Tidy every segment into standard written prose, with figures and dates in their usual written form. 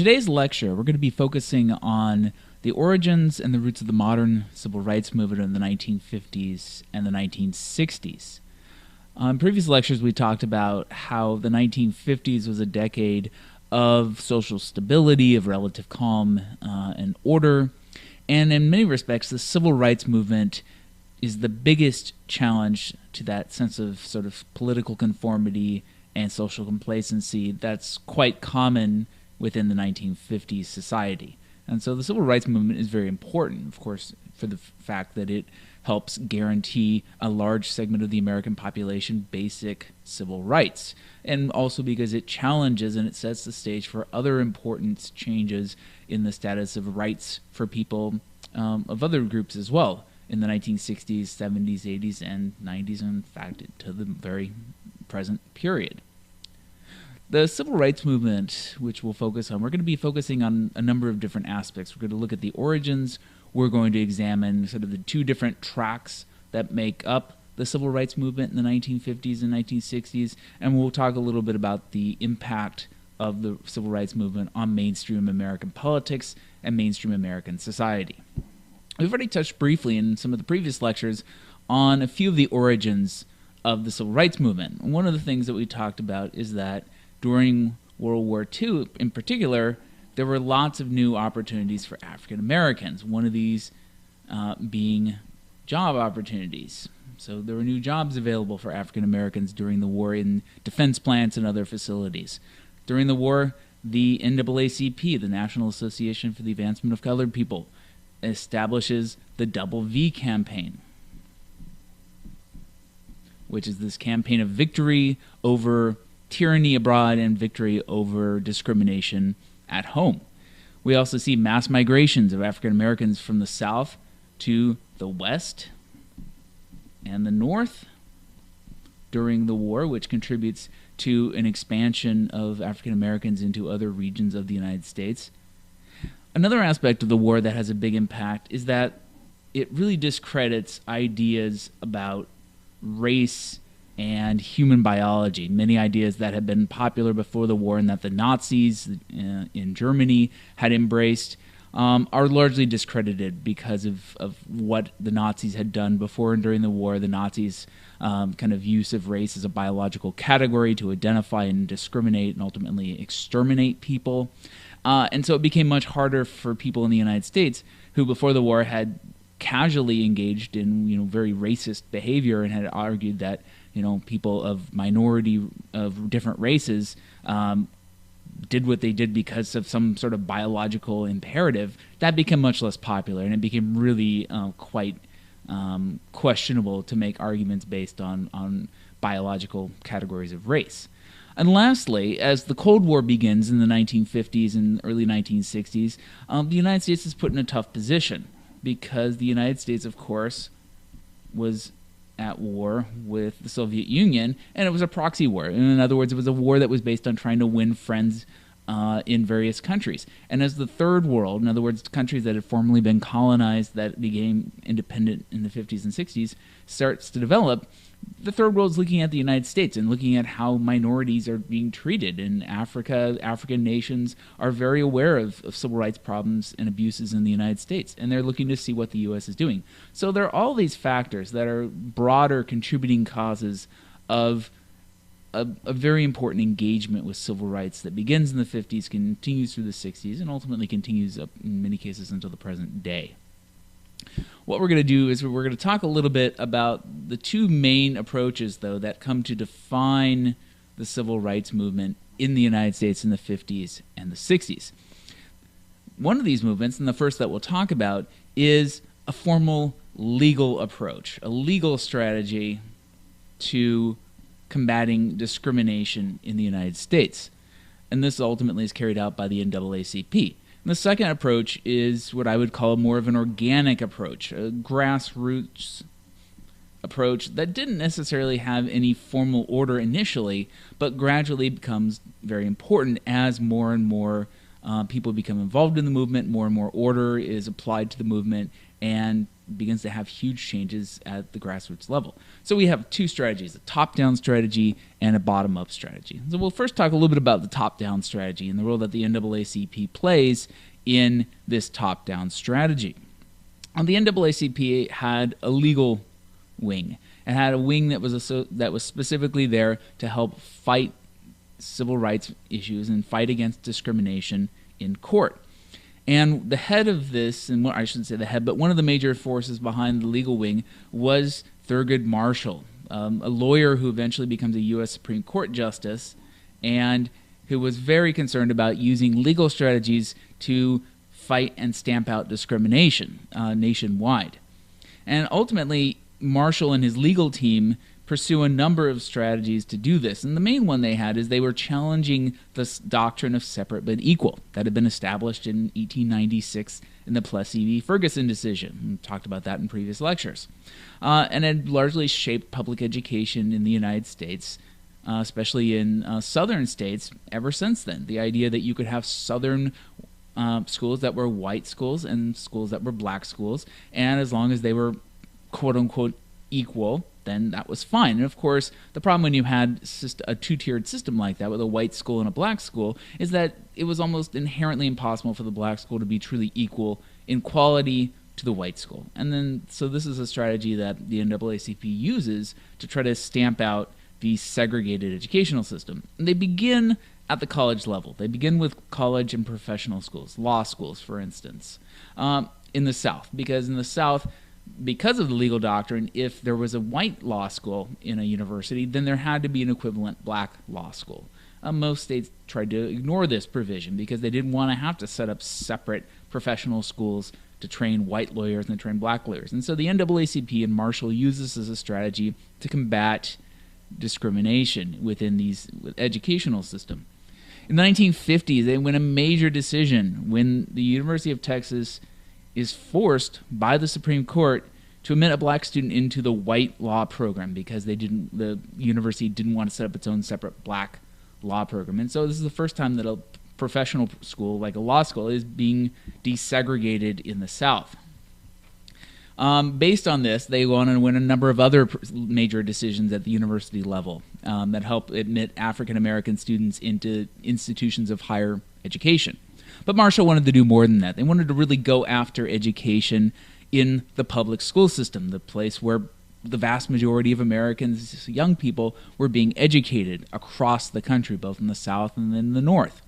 today's lecture, we're going to be focusing on the origins and the roots of the modern civil rights movement in the 1950s and the 1960s. In previous lectures, we talked about how the 1950s was a decade of social stability, of relative calm and order, and in many respects, the civil rights movement is the biggest challenge to that sense of sort of political conformity and social complacency that's quite common within the 1950s society. And so the civil rights movement is very important, of course, for the fact that it helps guarantee a large segment of the American population basic civil rights, and also because it challenges and it sets the stage for other important changes in the status of rights for people of other groups as well in the 1960s, 70s, 80s, and 90s, and in fact, to the very present period. The civil rights movement, which we'll focus on, we're going to be focusing on a number of different aspects. We're going to look at the origins. We're going to examine sort of the two different tracks that make up the civil rights movement in the 1950s and 1960s, and we'll talk a little bit about the impact of the civil rights movement on mainstream American politics and mainstream American society. We've already touched briefly in some of the previous lectures on a few of the origins of the civil rights movement. One of the things that we talked about is that during World War II in particular, there were lots of new opportunities for African Americans, one of these being job opportunities. So there were new jobs available for African Americans during the war in defense plants and other facilities. During the war, the NAACP, the National Association for the Advancement of Colored People, establishes the Double V campaign, which is this campaign of victory over tyranny abroad and victory over discrimination at home. We also see mass migrations of African Americans from the South to the West and the North during the war, which contributes to an expansion of African Americans into other regions of the United States. Another aspect of the war that has a big impact is that it really discredits ideas about race and human biology. Many ideas that had been popular before the war and that the Nazis in Germany had embraced are largely discredited because of what the Nazis had done before and during the war. The Nazis' kind of use of race as a biological category to identify and discriminate and ultimately exterminate people. And so it became much harder for people in the United States who before the war had casually engaged in very racist behavior and had argued that people of minority of different races did what they did because of some sort of biological imperative. That became much less popular, and it became really quite questionable to make arguments based on biological categories of race. And lastly, as the Cold War begins in the 1950s and early 1960s, the United States is put in a tough position because the United States, of course, was at war with the Soviet Union, and it was a proxy war. In other words, it was a war that was based on trying to win friends in various countries. And as the Third World, in other words, countries that had formerly been colonized that became independent in the 50s and 60s, starts to develop, the Third World is looking at the United States and looking at how minorities are being treated. In Africa, African nations are very aware of civil rights problems and abuses in the United States, and they're looking to see what the U.S. is doing. So there are all these factors that are broader contributing causes of a very important engagement with civil rights that begins in the 50s, continues through the 60s, and ultimately continues up in many cases until the present day. What we're going to do is we're going to talk a little bit about the two main approaches, though, that come to define the civil rights movement in the United States in the 50s and the 60s. One of these movements, and the first that we'll talk about, is a formal legal approach, a legal strategy to combating discrimination in the United States. And this ultimately is carried out by the NAACP. And the second approach is what I would call more of an organic approach, a grassroots approach that didn't necessarily have any formal order initially, but gradually becomes very important as more and more people become involved in the movement, more and more order is applied to the movement, and begins to have huge changes at the grassroots level. So we have two strategies, a top-down strategy and a bottom-up strategy. So we'll first talk a little bit about the top-down strategy and the role that the NAACP plays in this top-down strategy. The NAACP had a legal wing. It had a wing that was specifically there to help fight civil rights issues and fight against discrimination in court. And the head of this, and I shouldn't say the head, but one of the major forces behind the legal wing was Thurgood Marshall, a lawyer who eventually becomes a U.S. Supreme Court justice and who was very concerned about using legal strategies to fight and stamp out discrimination nationwide. And ultimately, Marshall and his legal team pursue a number of strategies to do this. And the main one they had is they were challenging this doctrine of separate but equal that had been established in 1896 in the Plessy v. Ferguson decision. We talked about that in previous lectures. And had largely shaped public education in the United States, especially in southern states, ever since then. The idea that you could have southern schools that were white schools and schools that were black schools, and as long as they were quote-unquote equal, then that was fine. And of course, the problem when you had a two-tiered system like that with a white school and a black school is that it was almost inherently impossible for the black school to be truly equal in quality to the white school. And then, so this is a strategy that the NAACP uses to try to stamp out the segregated educational system. And they begin at the college level. They begin with college and professional schools, law schools, for instance, in the South. Because in the South, because of the legal doctrine, if there was a white law school in a university, then there had to be an equivalent black law school. Most states tried to ignore this provision because they didn't want to have to set up separate professional schools to train white lawyers and to train black lawyers. And so the NAACP and Marshall use this as a strategy to combat discrimination within these educational system. In the 1950s, they win a major decision when the University of Texas is forced by the Supreme Court to admit a black student into the white law program because the university didn't want to set up its own separate black law program. And so this is the first time that a professional school, like a law school, is being desegregated in the South. Based on this, they go on and win a number of other major decisions at the university level that help admit African American students into institutions of higher education. But Marshall wanted to do more than that. They wanted to really go after education in the public school system, the place where the vast majority of Americans, young people, were being educated across the country, both in the South and in the North.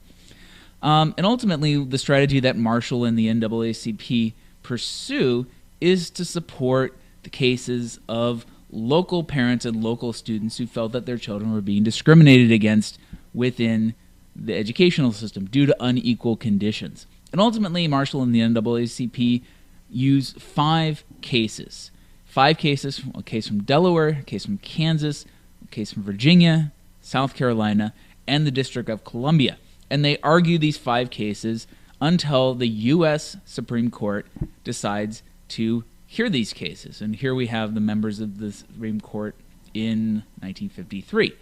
And ultimately, the strategy that Marshall and the NAACP pursue is to support the cases of local parents and local students who felt that their children were being discriminated against within the educational system due to unequal conditions. And ultimately, Marshall and the NAACP use 5 cases. 5 cases, a case from Delaware, a case from Kansas, a case from Virginia, South Carolina, and the District of Columbia. And they argue these 5 cases until the U.S. Supreme Court decides to hear these cases. And here we have the members of the Supreme Court in 1953.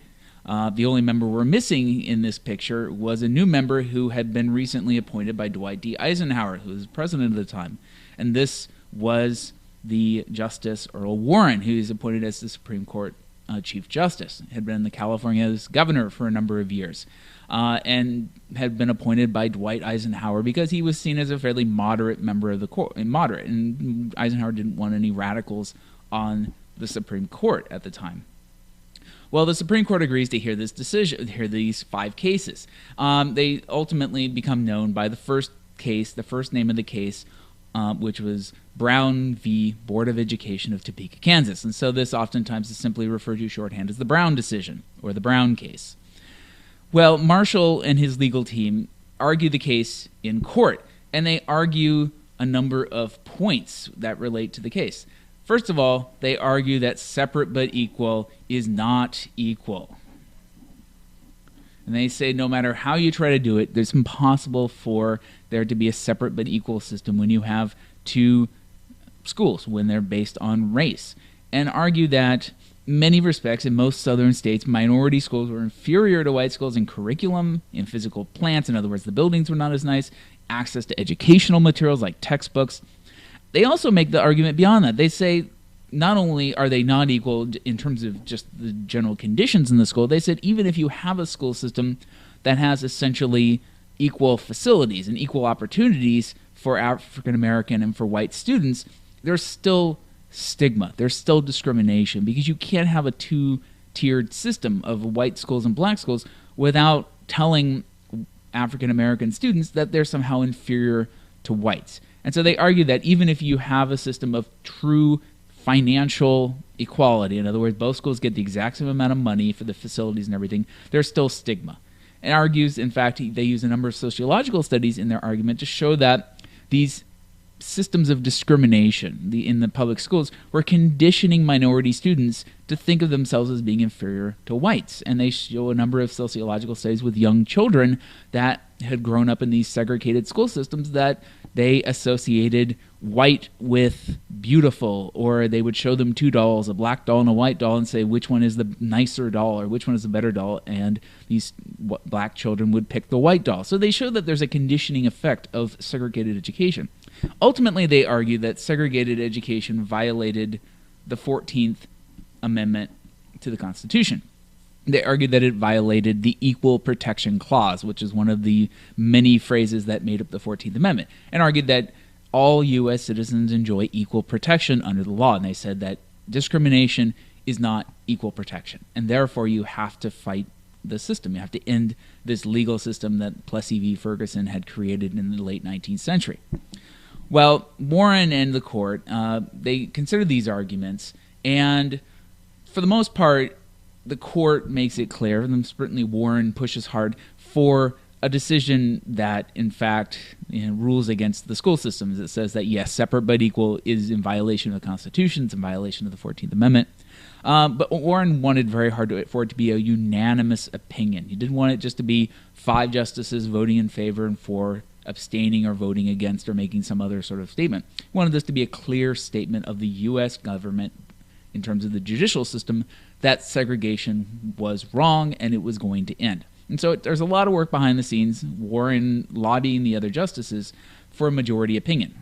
The only member we're missing in this picture was a new member who had been recently appointed by Dwight D. Eisenhower, who was president at the time. And this was the Justice Earl Warren, who is appointed as the Supreme Court Chief Justice. Had been the California's governor for a number of years, and had been appointed by Dwight Eisenhower because he was seen as a fairly moderate member of the court, and Eisenhower didn't want any radicals on the Supreme Court at the time. Well, the Supreme Court agrees to hear this decision, hear these 5 cases. They ultimately become known by the first case, the first name of the case, which was Brown v. Board of Education of Topeka, Kansas. And so this oftentimes is simply referred to shorthand as the Brown decision, or the Brown case. Well, Marshall and his legal team argue the case in court, and they argue a number of points that relate to the case. First of all, they argue that separate but equal is not equal. And they say no matter how you try to do it, it's impossible for there to be a separate but equal system when you have 2 schools, when they're based on race. And argue that many respects, in most southern states, minority schools were inferior to white schools in curriculum, in physical plants. In other words, the buildings were not as nice, access to educational materials like textbooks. They also make the argument beyond that. They say not only are they not equal in terms of just the general conditions in the school, they said even if you have a school system that has essentially equal facilities and equal opportunities for African American and for white students, there's still stigma. There's still discrimination because you can't have a two-tiered system of white schools and black schools without telling African American students that they're somehow inferior to whites. And so they argue that even if you have a system of true financial equality, in other words, both schools get the exact same amount of money for the facilities and everything, there's still stigma. And argues, in fact, they use a number of sociological studies in their argument to show that these systems of discrimination in the public schools were conditioning minority students to think of themselves as being inferior to whites. And they show a number of sociological studies with young children that had grown up in these segregated school systems that they associated white with beautiful, or they would show them two dolls, a black doll and a white doll, and say which one is the nicer doll or which one is the better doll, and these black children would pick the white doll. So they show that there's a conditioning effect of segregated education. Ultimately, they argue that segregated education violated the 14th Amendment to the Constitution. They argue that it violated the Equal Protection Clause, which is one of the many phrases that made up the 14th Amendment, and argued that all U.S. citizens enjoy equal protection under the law. And they said that discrimination is not equal protection, and therefore you have to fight the system. You have to end this legal system that Plessy v. Ferguson had created in the late 19th century. Well, Warren and the court, they considered these arguments, and for the most part, the court makes it clear, and certainly Warren pushes hard for a decision that, in fact, rules against the school systems. It says that, yes, separate but equal is in violation of the Constitution, it's in violation of the 14th Amendment. But Warren wanted very hard for it to be a unanimous opinion. He didn't want it just to be 5 justices voting in favor and 4 abstaining or voting against or making some other sort of statement. He wanted this to be a clear statement of the U.S. government in terms of the judicial system that segregation was wrong and it was going to end. And so there's a lot of work behind the scenes, Warren lobbying the other justices for a majority opinion,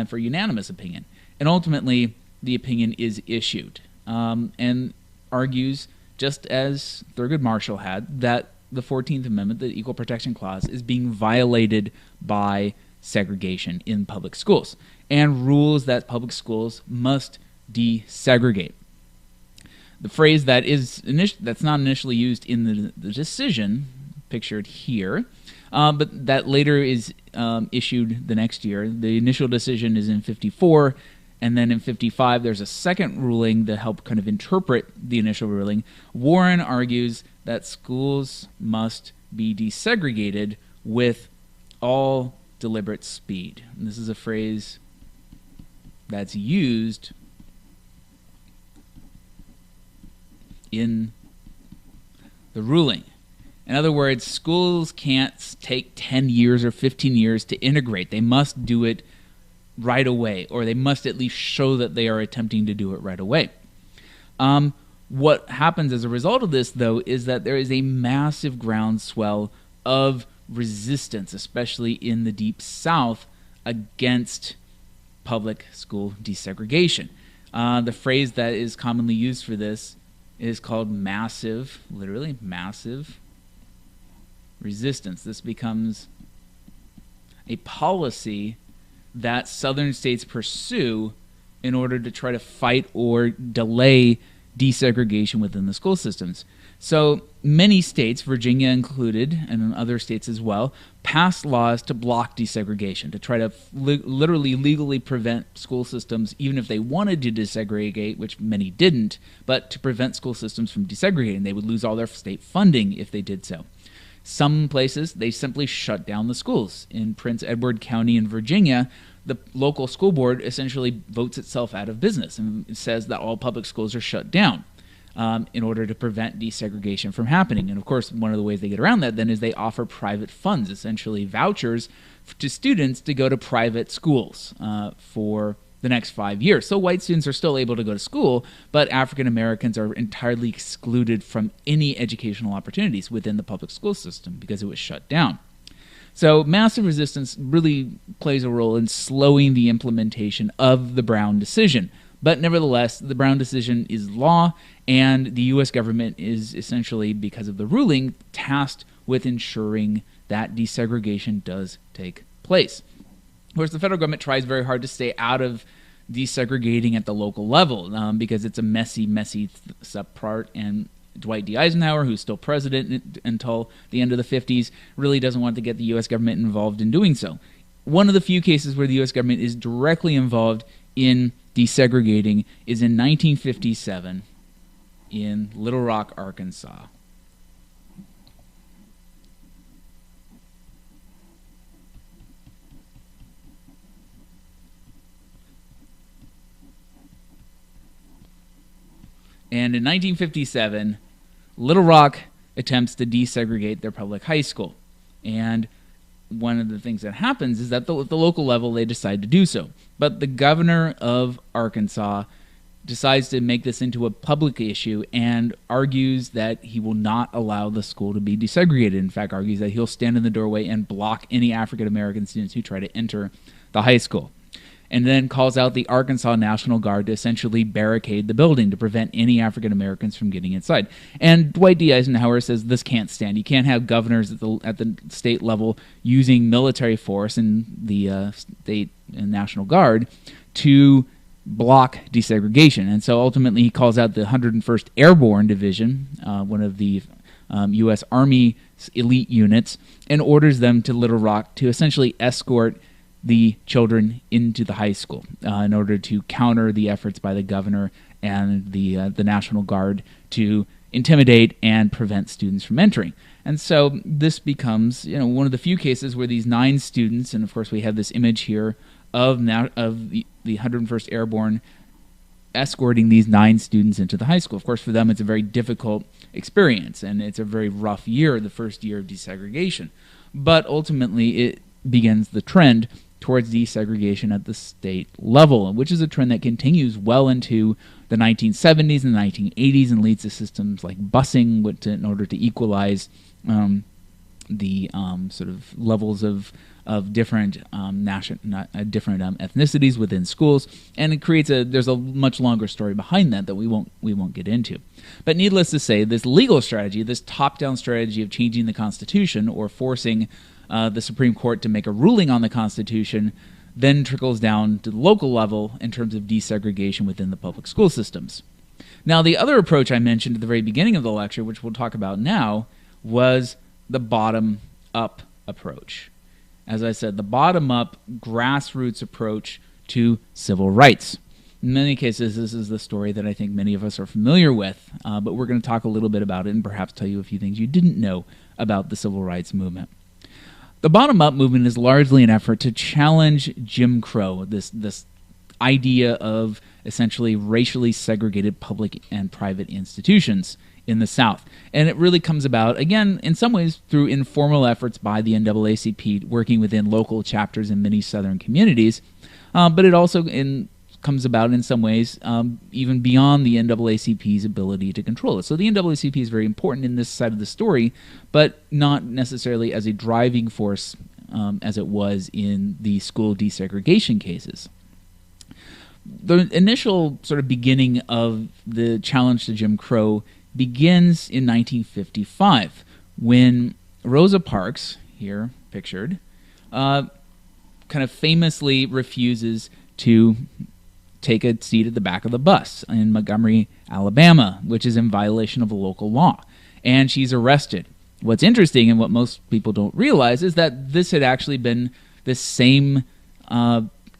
for unanimous opinion. And ultimately, the opinion is issued and argues, just as Thurgood Marshall had, that the 14th Amendment, the Equal Protection Clause, is being violated by segregation in public schools, and rules that public schools must desegregate. The phrase that that's not initially used in the decision, pictured here, but that later is issued the next year. The initial decision is in 54, and then in 55 there's a second ruling to help kind of interpret the initial ruling. Warren argues that schools must be desegregated with all deliberate speed. And this is a phrase that's used in the ruling. In other words, schools can't take 10 years or 15 years to integrate. They must do it right away, or they must at least show that they are attempting to do it right away. What happens as a result of this, though, is that there is a massive groundswell of resistance, especially in the Deep South, against public school desegregation. The phrase that is commonly used for this is called massive, literally massive resistance. This becomes a policy that southern states pursue in order to try to fight or delay desegregation within the school systems. So many states, Virginia included, and in other states as well, passed laws to block desegregation, to try to literally legally prevent school systems, even if they wanted to desegregate, which many didn't, but to prevent school systems from desegregating. They would lose all their state funding if they did so. Some places, they simply shut down the schools. In Prince Edward County in Virginia, the local school board essentially votes itself out of business and says that all public schools are shut down in order to prevent desegregation from happening. And of course, one of the ways they get around that then is they offer private funds, essentially vouchers to students to go to private schools for the next 5 years. So white students are still able to go to school, but African Americans are entirely excluded from any educational opportunities within the public school system because it was shut down. So massive resistance really plays a role in slowing the implementation of the Brown decision. But nevertheless, the Brown decision is law, and the U.S. government is essentially, because of the ruling, tasked with ensuring that desegregation does take place. Of course, the federal government tries very hard to stay out of desegregating at the local level because it's a messy subpart, and Dwight D. Eisenhower, who's still president until the end of the 50s, really doesn't want to get the U.S. government involved in doing so. One of the few cases where the U.S. government is directly involved in desegregating is in 1957 in Little Rock, Arkansas. And in 1957, Little Rock attempts to desegregate their public high school. And one of the things that happens is that at the local level, they decide to do so. But the governor of Arkansas decides to make this into a public issue and argues that he will not allow the school to be desegregated. In fact, argues that he'll stand in the doorway and block any African American students who try to enter the high school. And then calls out the Arkansas National Guard to essentially barricade the building to prevent any African Americans from getting inside. And Dwight D. Eisenhower says this can't stand. You can't have governors at the state level using military force and the state and National Guard to block desegregation. And so ultimately he calls out the 101st Airborne Division, one of the U.S. Army elite units, and orders them to Little Rock to essentially escort the children into the high school in order to counter the efforts by the governor and the National Guard to intimidate and prevent students from entering. And so this becomes, one of the few cases where these 9 students, and of course we have this image here of the 101st Airborne escorting these 9 students into the high school. Of course, for them it's a very difficult experience, and it's a very rough year, the first year of desegregation. But ultimately it begins the trend towards desegregation at the state level, which is a trend that continues well into the 1970s and 1980s and leads to systems like busing in order to equalize the sort of levels of different ethnicities within schools, and it creates there's a much longer story behind that we won't get into. But needless to say, this legal strategy, this top-down strategy of changing the Constitution or forcing the Supreme Court to make a ruling on the Constitution, then trickles down to the local level in terms of desegregation within the public school systems. Now, the other approach I mentioned at the very beginning of the lecture, which we'll talk about now, was the bottom-up approach. As I said, the bottom-up grassroots approach to civil rights. In many cases, this is the story that I think many of us are familiar with, but we're going to talk a little bit about it and perhaps tell you a few things you didn't know about the civil rights movement. The bottom-up movement is largely an effort to challenge Jim Crow, this idea of essentially racially segregated public and private institutions in the South. And it really comes about, again, in some ways through informal efforts by the NAACP working within local chapters in many Southern communities, but it also comes about in some ways even beyond the NAACP's ability to control it. So the NAACP is very important in this side of the story, but not necessarily as a driving force as it was in the school desegregation cases. The initial sort of beginning of the challenge to Jim Crow begins in 1955 when Rosa Parks, here pictured, kind of famously refuses to take a seat at the back of the bus in Montgomery, Alabama, which is in violation of a local law. And she's arrested. What's interesting and what most people don't realize is that this had actually been the same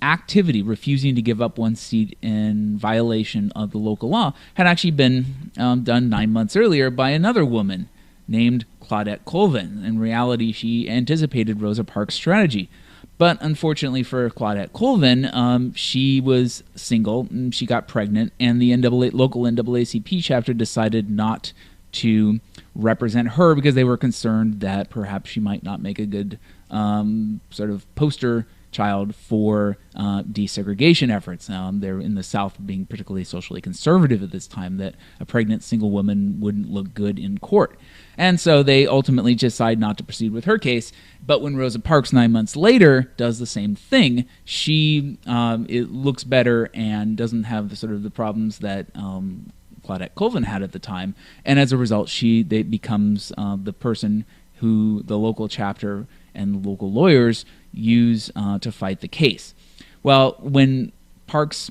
activity, refusing to give up one seat in violation of the local law, had actually been done 9 months earlier by another woman named Claudette Colvin. In reality, she anticipated Rosa Parks' strategy. But unfortunately for Claudette Colvin, she was single, and she got pregnant, and the local NAACP chapter decided not to represent her because they were concerned that perhaps she might not make a good sort of poster child for desegregation efforts. They're in the South being particularly socially conservative at this time, that a pregnant single woman wouldn't look good in court. And so they ultimately decide not to proceed with her case. But when Rosa Parks 9 months later does the same thing, she it looks better and doesn't have the problems that Claudette Colvin had at the time. And as a result, they becomes the person who the local chapter and the local lawyers use to fight the case. Well, when Parks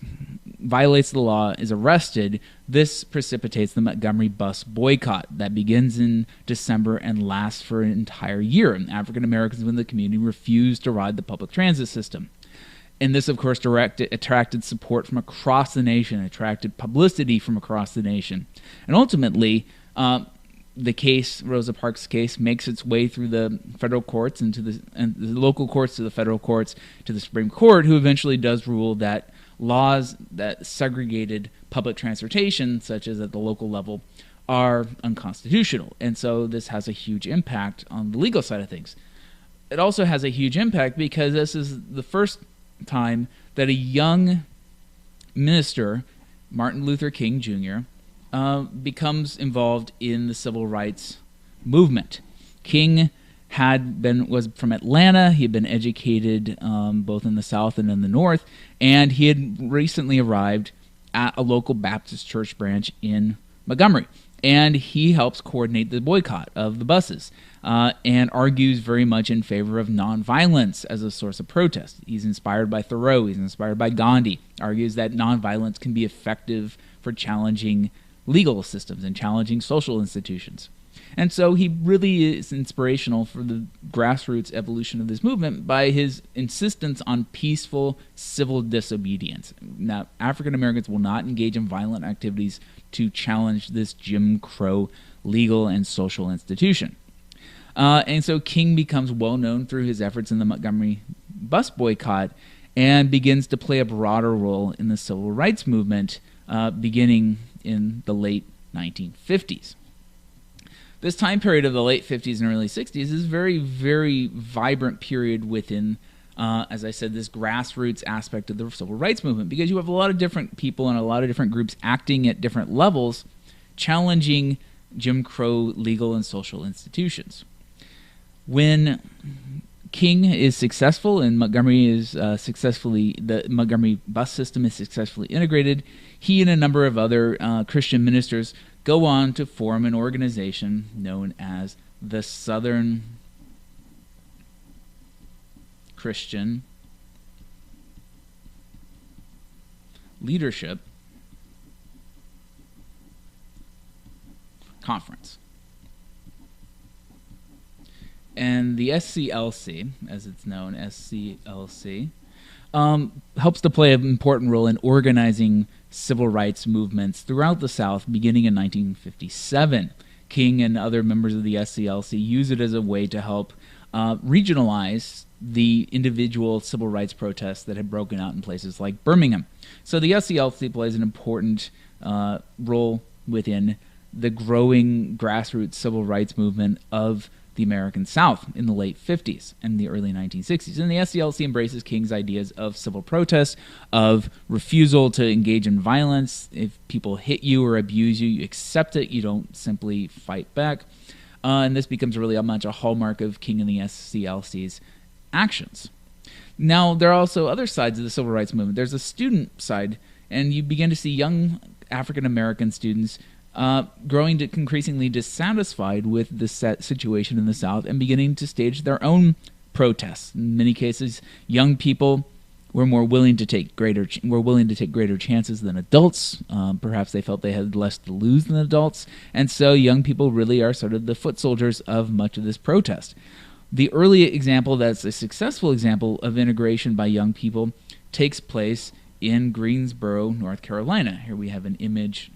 violates the law, is arrested, this precipitates the Montgomery Bus Boycott that begins in December and lasts for an entire year. And African Americans in the community refused to ride the public transit system. And this, of course, attracted support from across the nation, attracted publicity from across the nation. And ultimately, the case, Rosa Parks' case, makes its way through the federal courts and the local courts to the federal courts to the Supreme Court, who eventually does rule that laws that segregated public transportation, such as at the local level, are unconstitutional. And so this has a huge impact on the legal side of things. It also has a huge impact because this is the first time that a young minister, Martin Luther King Jr., becomes involved in the civil rights movement. King was from Atlanta. He had been educated both in the South and in the North, and he had recently arrived at a local Baptist church branch in Montgomery. And he helps coordinate the boycott of the buses and argues very much in favor of nonviolence as a source of protest. He's inspired by Thoreau. He's inspired by Gandhi. Argues that nonviolence can be effective for challenging legal systems and challenging social institutions. And so he really is inspirational for the grassroots evolution of this movement by his insistence on peaceful civil disobedience. Now, African Americans will not engage in violent activities to challenge this Jim Crow legal and social institution. And so King becomes well known through his efforts in the Montgomery bus boycott and begins to play a broader role in the civil rights movement beginning in the late 1950s. This time period of the late 50s and early 60s is a very, very vibrant period within, as I said, this grassroots aspect of the civil rights movement, because you have a lot of different people and a lot of different groups acting at different levels, challenging Jim Crow legal and social institutions. When King is successful and Montgomery is the Montgomery bus system is successfully integrated, he and a number of other Christian ministers go on to form an organization known as the Southern Christian Leadership Conference. And the SCLC, as it's known, SCLC, helps to play an important role in organizing civil rights movements throughout the South beginning in 1957. King and other members of the SCLC use it as a way to help regionalize the individual civil rights protests that had broken out in places like Birmingham. So the SCLC plays an important role within the growing grassroots civil rights movement of the American South in the late 50s and the early 1960s. And the SCLC embraces King's ideas of civil protest, of refusal to engage in violence. If people hit you or abuse you, you accept it. You don't simply fight back. And this becomes really much a hallmark of King and the SCLC's actions. Now, there are also other sides of the civil rights movement. There's a student side, and you begin to see young African-American students growing increasingly dissatisfied with the situation in the South and beginning to stage their own protests. In many cases, young people were willing to take greater chances than adults. Perhaps they felt they had less to lose than adults, and so young people really are sort of the foot soldiers of much of this protest. The early example that's a successful example of integration by young people takes place in Greensboro, North Carolina. Here we have an image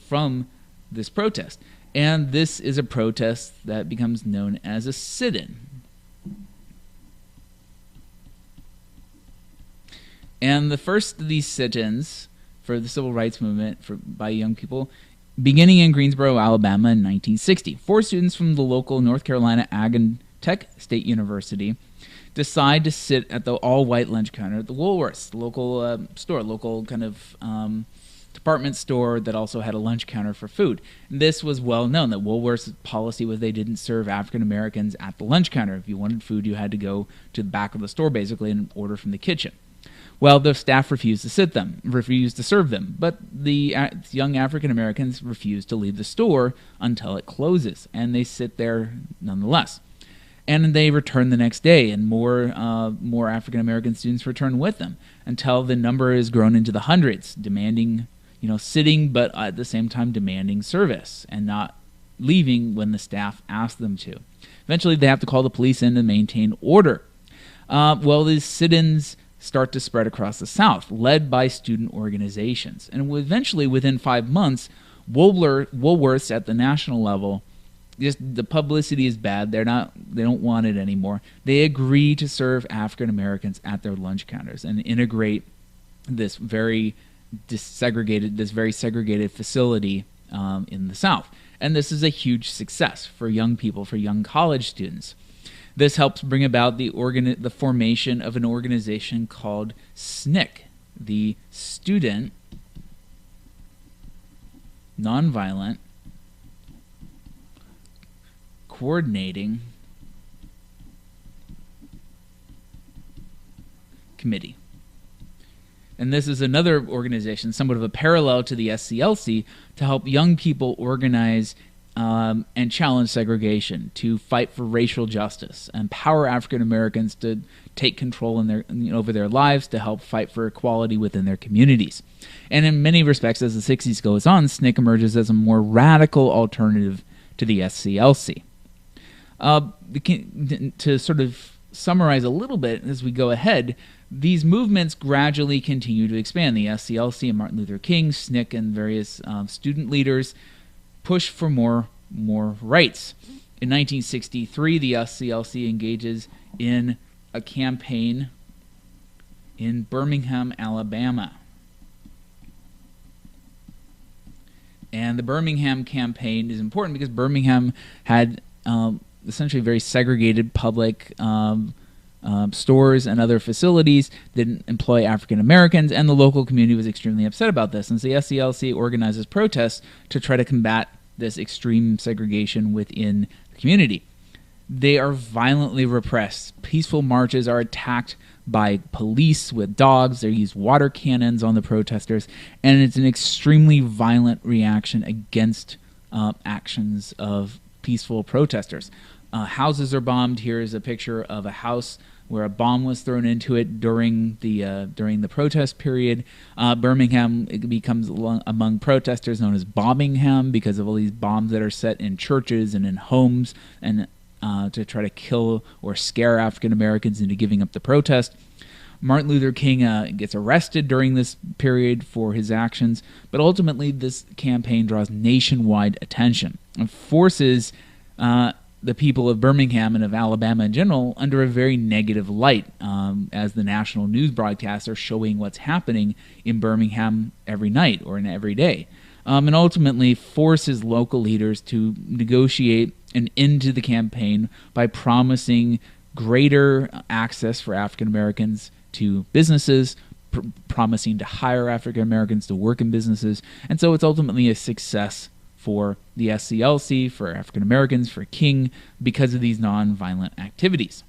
from this protest. And this is a protest that becomes known as a sit-in. And the first of these sit-ins for the civil rights movement by young people, beginning in Greensboro, Alabama in 1960. 4 students from the local North Carolina Ag and Tech State University decide to sit at the all-white lunch counter at the Woolworths, the local store, local kind of department store that also had a lunch counter for food. And this was well known that Woolworth's policy was they didn't serve African Americans at the lunch counter. If you wanted food, you had to go to the back of the store basically and order from the kitchen. Well, the staff refused to serve them, but the young African Americans refused to leave the store until it closes, and they sit there nonetheless. And they return the next day, and more African American students return with them until the number is grown into the hundreds, demanding, sitting, but at the same time demanding service and not leaving when the staff asks them to. Eventually, they have to call the police in to maintain order. These sit-ins start to spread across the South, led by student organizations. And eventually, within 5 months, Woolworths at the national level, just the publicity is bad. They don't want it anymore. They agree to serve African Americans at their lunch counters and integrate this very segregated facility in the South. And this is a huge success for young people, for young college students. This helps bring about the formation of an organization called SNCC, the Student Nonviolent Coordinating Committee. And this is another organization, somewhat of a parallel to the SCLC, to help young people organize and challenge segregation, to fight for racial justice, empower African Americans to take control over their lives, to help fight for equality within their communities. And in many respects, as the 60s goes on, SNCC emerges as a more radical alternative to the SCLC. To sort of summarize a little bit as we go ahead, these movements gradually continue to expand. The SCLC and Martin Luther King, SNCC, and various student leaders push for more rights. In 1963, the SCLC engages in a campaign in Birmingham, Alabama. And the Birmingham campaign is important because Birmingham had essentially very segregated public stores and other facilities that didn't employ African Americans, and the local community was extremely upset about this. And so the SCLC organizes protests to try to combat this extreme segregation within the community. They are violently repressed. Peaceful marches are attacked by police with dogs. They use water cannons on the protesters, and it's an extremely violent reaction against actions of peaceful protesters. Houses are bombed. Here is a picture of a house where a bomb was thrown into it during the protest period. Birmingham, it becomes among protesters known as Bombingham because of all these bombs that are set in churches and in homes and to try to kill or scare African Americans into giving up the protest. Martin Luther King gets arrested during this period for his actions, but ultimately this campaign draws nationwide attention and forces the people of Birmingham and of Alabama in general under a very negative light as the national news broadcasts are showing what's happening in Birmingham every night or every day. And ultimately forces local leaders to negotiate an end to the campaign by promising greater access for African Americans to businesses, promising to hire African Americans to work in businesses. And so it's ultimately a success for the SCLC, for African Americans, for King, because of these nonviolent activities.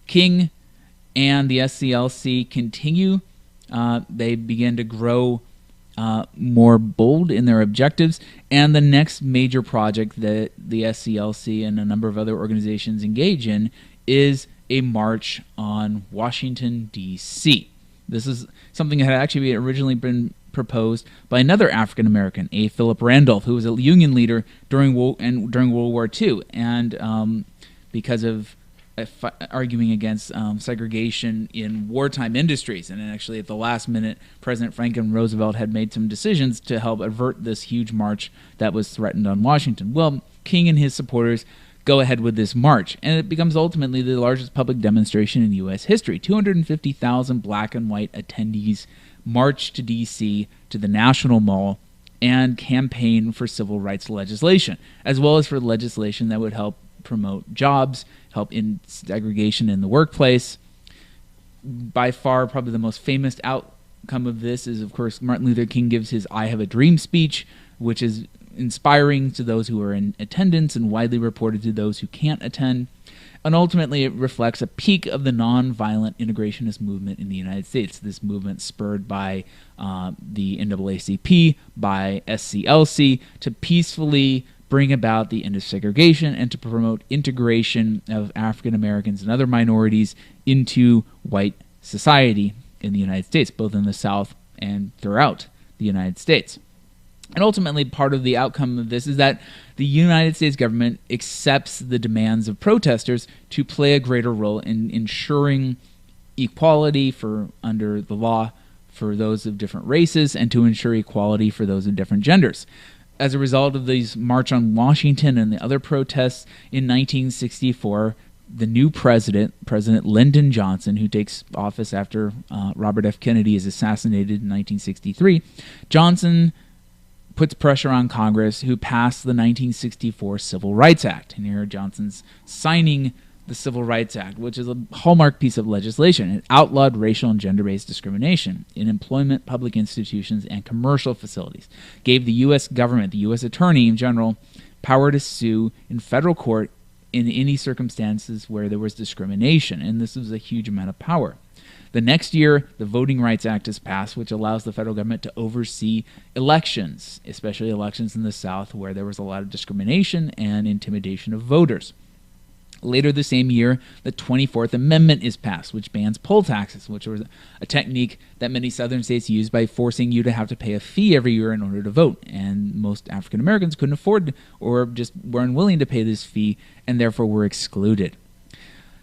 King and the SCLC continue. They begin to grow more bold in their objectives, and the next major project that the SCLC and a number of other organizations engage in is a march on Washington, D.C. This is something that had actually originally been proposed by another African American, A. Philip Randolph, who was a Union leader during World War II, and because of arguing against segregation in wartime industries. And actually, at the last minute, President Franklin Roosevelt had made some decisions to help avert this huge march that was threatened on Washington. Well, King and his supporters go ahead with this march, and it becomes ultimately the largest public demonstration in U.S. history. 250,000 black and white attendees march to D.C. to the National Mall and campaign for civil rights legislation, as well as for legislation that would help promote jobs, help in segregation in the workplace. By far, probably the most famous outcome of this is, of course, Martin Luther King gives his I Have a Dream speech, which is inspiring to those who are in attendance and widely reported to those who can't attend. And ultimately, it reflects a peak of the nonviolent integrationist movement in the United States. This movement spurred by the NAACP, by SCLC, to peacefully bring about the end of segregation and to promote integration of African Americans and other minorities into white society in the United States, both in the South and throughout the United States. And ultimately, part of the outcome of this is that the United States government accepts the demands of protesters to play a greater role in ensuring equality under the law for those of different races and to ensure equality for those of different genders. As a result of these March on Washington and the other protests in 1964, the new president, President Lyndon Johnson, who takes office after Robert F. Kennedy is assassinated in 1963, Johnson puts pressure on Congress, who passed the 1964 Civil Rights Act. And here Johnson's signing the Civil Rights Act, which is a hallmark piece of legislation. It outlawed racial and gender-based discrimination in employment, public institutions, and commercial facilities. Gave the U.S. government, the U.S. Attorney in general, power to sue in federal court in any circumstances where there was discrimination. And this was a huge amount of power. The next year, the Voting Rights Act is passed, which allows the federal government to oversee elections, especially elections in the South where there was a lot of discrimination and intimidation of voters. Later the same year, the 24th Amendment is passed, which bans poll taxes, which was a technique that many southern states used by forcing you to have to pay a fee every year in order to vote. And most African Americans couldn't afford or just were unwilling to pay this fee and therefore were excluded.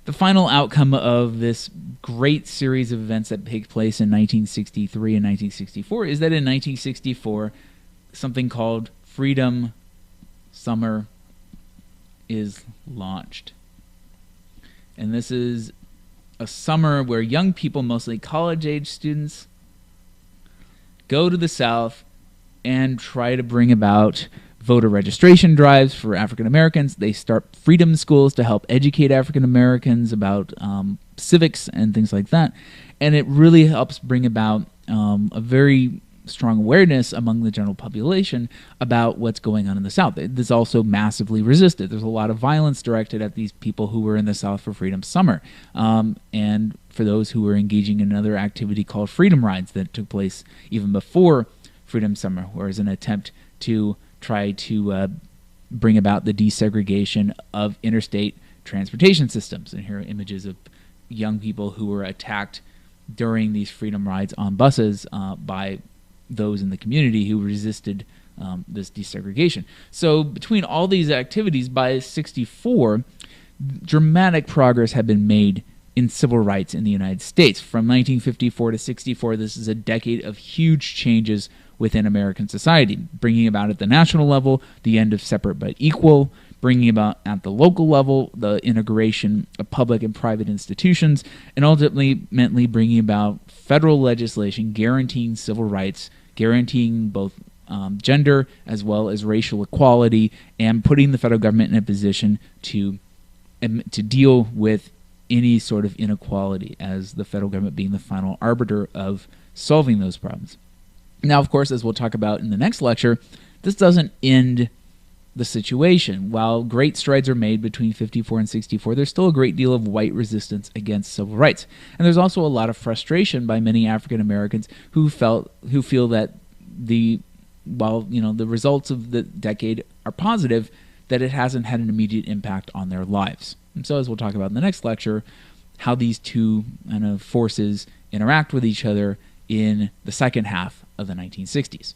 The final outcome of this great series of events that take place in 1963 and 1964 is that in 1964, something called Freedom Summer is launched. And this is a summer where young people, mostly college-age students, go to the South and try to bring about voter registration drives for African Americans. They start freedom schools to help educate African Americans about civics and things like that. And it really helps bring about a very strong awareness among the general population about what's going on in the South. It is also massively resisted. There's a lot of violence directed at these people who were in the South for Freedom Summer. And for those who were engaging in another activity called Freedom Rides that took place even before Freedom Summer, whereas an attempt to try to bring about the desegregation of interstate transportation systems. And here are images of young people who were attacked during these freedom rides on buses by those in the community who resisted this desegregation. So between all these activities, by 64, dramatic progress had been made in civil rights in the United States. From 1954 to 64, this is a decade of huge changes within American society, bringing about at the national level the end of separate but equal, bringing about at the local level the integration of public and private institutions, and ultimately bringing about federal legislation guaranteeing civil rights, guaranteeing both gender as well as racial equality, and putting the federal government in a position to deal with any sort of inequality, as the federal government being the final arbiter of solving those problems. Now, of course, as we'll talk about in the next lecture, this doesn't end the situation. While great strides are made between 54 and 64, there's still a great deal of white resistance against civil rights. And there's also a lot of frustration by many African Americans who feel that while the results of the decade are positive, that it hasn't had an immediate impact on their lives. And so, as we'll talk about in the next lecture, how these two kind of forces interact with each other in the second half of the 1960s.